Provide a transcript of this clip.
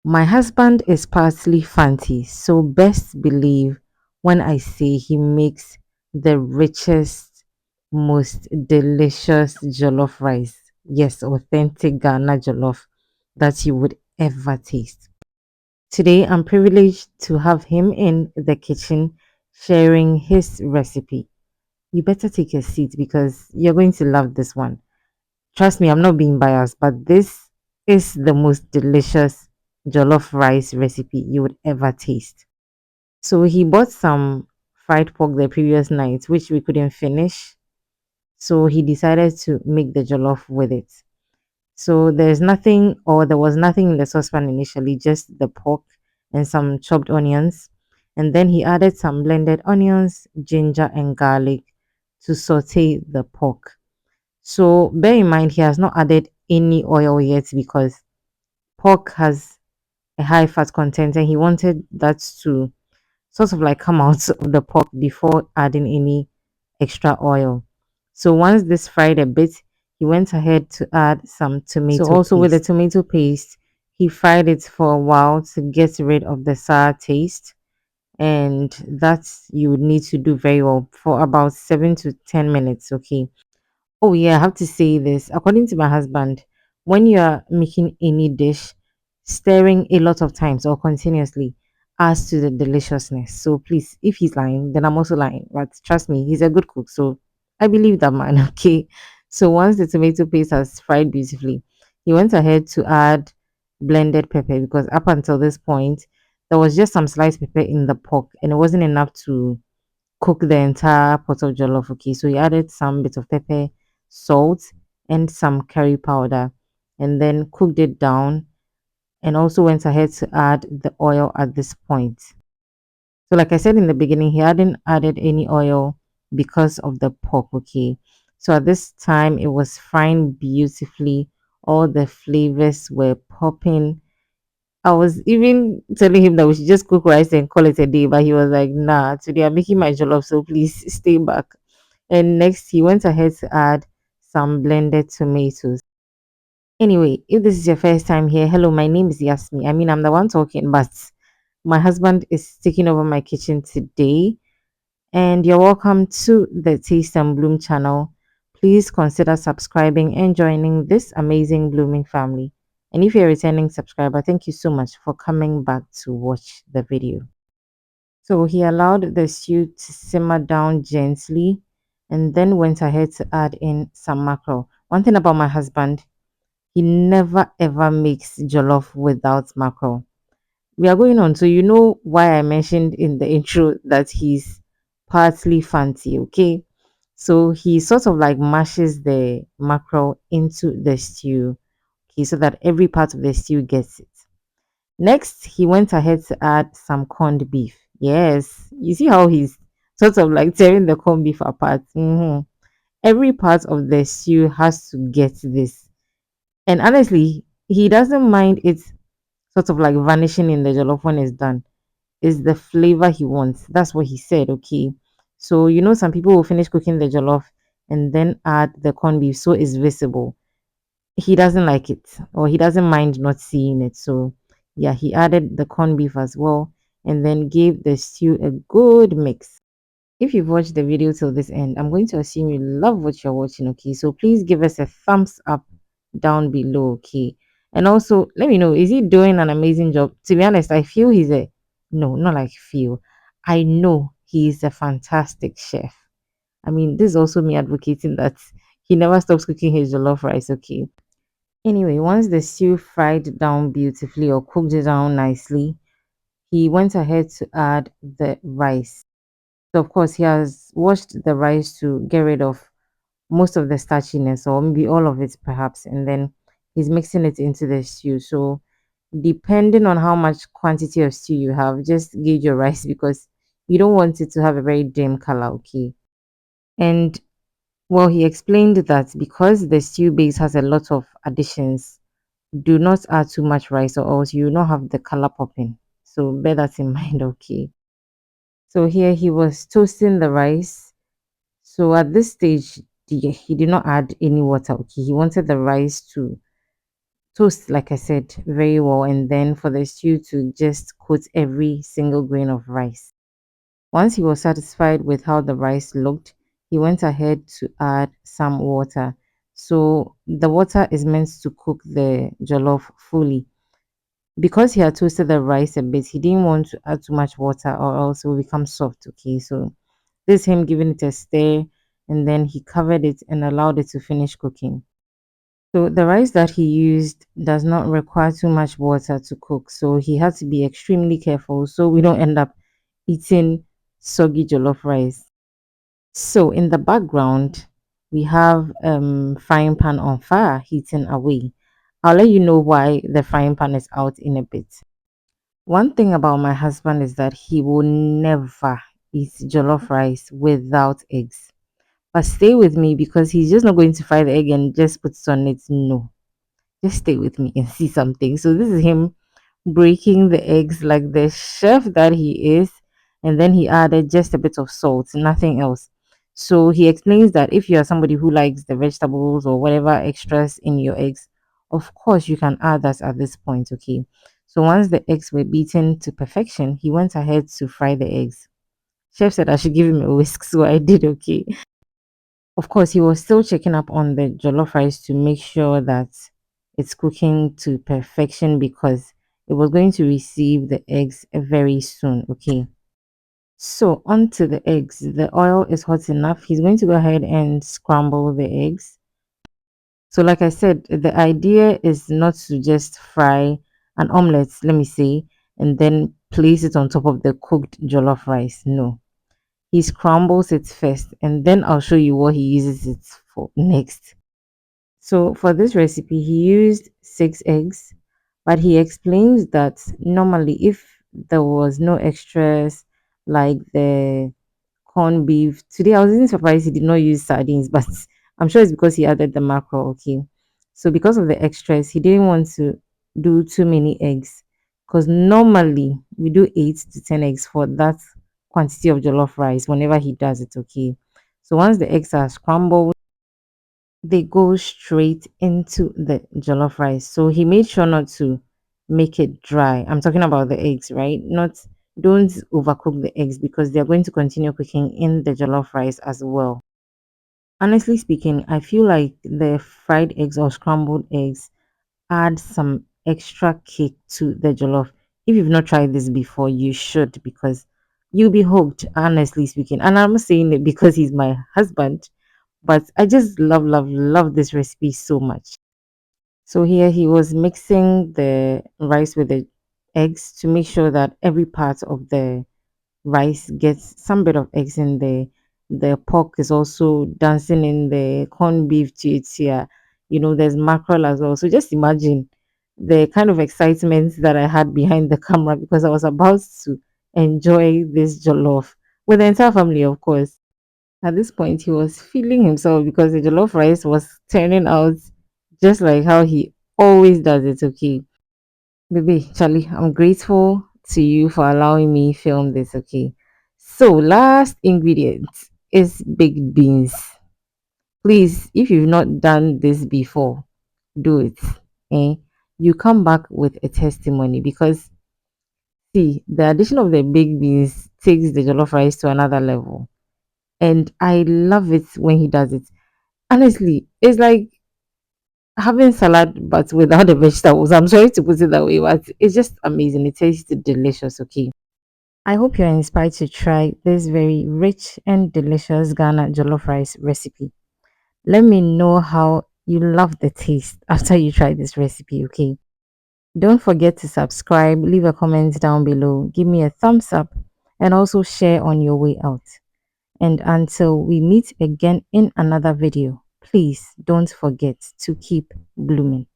My husband is parsley fancy, so best believe when I say he makes the richest, most delicious jollof rice. Yes, authentic Ghana jollof that you would ever taste. Today, I'm privileged to have him in the kitchen sharing his recipe. You better take a seat because you're going to love this one. Trust me, I'm not being biased, but this is the most delicious jollof rice recipe you would ever taste. So he bought some fried pork the previous night, which we couldn't finish. So he decided to make the jollof with it. So there was nothing in the saucepan initially, just the pork and some chopped onions. And then he added some blended onions, ginger, and garlic to saute the pork. So bear in mind, he has not added any oil yet because pork has a high fat content and he wanted that to sort of like come out of the pork before adding any extra oil. So once this fried a bit, he went ahead to add some So tomato also with the paste. tomato paste, he fried it for a while to get rid of the sour taste. And that you would need to do very well for about 7 to 10 minutes. Okay. Oh, yeah, I have to say this. According to my husband, when you are making any dish, stirring a lot of times or continuously adds to the deliciousness. So please, if he's lying, then I'm also lying. But trust me, he's a good cook. So I believe that man. Okay. So once the tomato paste has fried beautifully, he went ahead to add blended pepper because up until this point, there was just some sliced pepper in the pork and it wasn't enough to cook the entire pot of jollof. Okay, so he added some bit of pepper, salt, and some curry powder, and then cooked it down. And also went ahead to add the oil at this point. So, like I said in the beginning, he hadn't added any oil because of the pork. Okay, so at this time it was frying beautifully. All the flavors were popping. I was even telling him that we should just cook rice and call it a day, but he was like, nah, today I'm making my jollof, so please stay back. And next, he went ahead to add some blended tomatoes. Anyway, if this is your first time here, hello, my name is Yasmi. I mean, I'm the one talking, but my husband is taking over my kitchen today. And you're welcome to the Taste and Bloom channel. Please consider subscribing and joining this amazing blooming family. And if you're a returning subscriber, thank you so much for coming back to watch the video. So he allowed the stew to simmer down gently and then went ahead to add in some mackerel. One thing about my husband, he never ever makes jollof without mackerel. We are going on. So you know why I mentioned in the intro that he's partly fancy, okay? So he sort of like mashes the mackerel into the stew, okay, so that every part of the stew gets it. Next, he went ahead to add some corned beef. Yes, you see how he's sort of like tearing the corned beef apart. Every part of the stew has to get this. And honestly, he doesn't mind it sort of like vanishing in the jollof when it's done. Is the flavor he wants. That's what he said, okay? So, you know, some people will finish cooking the jollof and then add the corned beef so it's visible. He doesn't like it or he doesn't mind not seeing it. So, yeah, he added the corned beef as well and then gave the stew a good mix. If you've watched the video till this end, I'm going to assume you love what you're watching, okay? So please give us a thumbs up down below, okay? And also let me know, is he doing an amazing job? To be honest, I feel he's a no, not like feel. I know he's a fantastic chef. I mean, this is also me advocating that he never stops cooking his jollof rice, okay? Anyway, once the stew fried down beautifully or cooked it down nicely, he went ahead to add the rice. So of course he has washed the rice to get rid of most of the starchiness or maybe all of it perhaps, and then he's mixing it into the stew. So depending on how much quantity of stew you have, just gauge your rice because you don't want it to have a very dim color, okay? And well, he explained that because the stew base has a lot of additions, do not add too much rice or else you will not have the color popping. So bear that in mind, okay? So here he was toasting the rice. So at this stage, he did not add any water. Okay, he wanted the rice toast, like I said, very well, and then for the stew to just coat every single grain of rice. Once he was satisfied with how the rice looked, he went ahead to add some water. So the water is meant to cook the jollof fully. Because he had toasted the rice a bit, he didn't want to add too much water or else it will become soft. Okay, so this is him giving it a stir, and then he covered it and allowed it to finish cooking. So the rice that he used does not require too much water to cook, so he had to be extremely careful so we don't end up eating soggy jollof rice. So in the background, we have frying pan on fire heating away. I'll let you know why the frying pan is out in a bit. One thing about my husband is that he will never eat jollof rice without eggs. But stay with me because he's just not going to fry the egg and just put it on it. No, just stay with me and see something. So this is him breaking the eggs like the chef that he is, and then he added just a bit of salt, nothing else. So he explains that if you are somebody who likes the vegetables or whatever extras in your eggs, of course you can add that at this point. Okay, so once the eggs were beaten to perfection, he went ahead to fry the eggs. Chef said I should give him a whisk, so I did. Okay, of course, he was still checking up on the jollof rice to make sure that it's cooking to perfection because it was going to receive the eggs very soon. Okay. So, onto the eggs. The oil is hot enough. He's going to go ahead and scramble the eggs. So, like I said, the idea is not to just fry an omelette, let me say, and then place it on top of the cooked jollof rice. No, he scrambles it first, and then I'll show you what he uses it for next. So for this recipe, he used 6 eggs, but he explains that normally if there was no extras like the corned beef, today I was even surprised he did not use sardines, but I'm sure it's because he added the mackerel. Okay. So because of the extras, he didn't want to do too many eggs because normally we do 8 to 10 eggs for that quantity of jollof rice whenever he does it. Okay. So once the eggs are scrambled, they go straight into the jollof rice. So he made sure not to make it dry. I'm talking about the eggs, right? Not don't overcook the eggs because they're going to continue cooking in the jollof rice as well. Honestly speaking, I feel like the fried eggs or scrambled eggs add some extra kick to the jollof. If you've not tried this before, you should because you'll be hooked, honestly speaking. And I'm not saying it because he's my husband, but I just love this recipe so much. So here he was mixing the rice with the eggs to make sure that every part of the rice gets some bit of eggs in there. The pork is also dancing in the corned beef to its here. You know, there's mackerel as well. So just imagine the kind of excitement that I had behind the camera because I was about to enjoy this jollof with the entire family, of course. At this point, he was feeling himself because the jollof rice was turning out just like how he always does it. Okay, baby, Charlie, I'm grateful to you for allowing me film this. Okay, so last ingredient is baked beans. Please, if you've not done this before, do it. Eh? You come back with a testimony because see, the addition of the baked beans takes the jollof rice to another level, and I love it when he does it. Honestly, it's like having salad but without the vegetables. I'm sorry to put it that way, but it's just amazing. It tastes delicious. Okay. I hope you're inspired to try this very rich and delicious Ghana jollof rice recipe. Let me know how you love the taste after you try this recipe. Okay. Don't forget to subscribe, leave a comment down below, give me a thumbs up, and also share on your way out. And until we meet again in another video, please don't forget to keep blooming.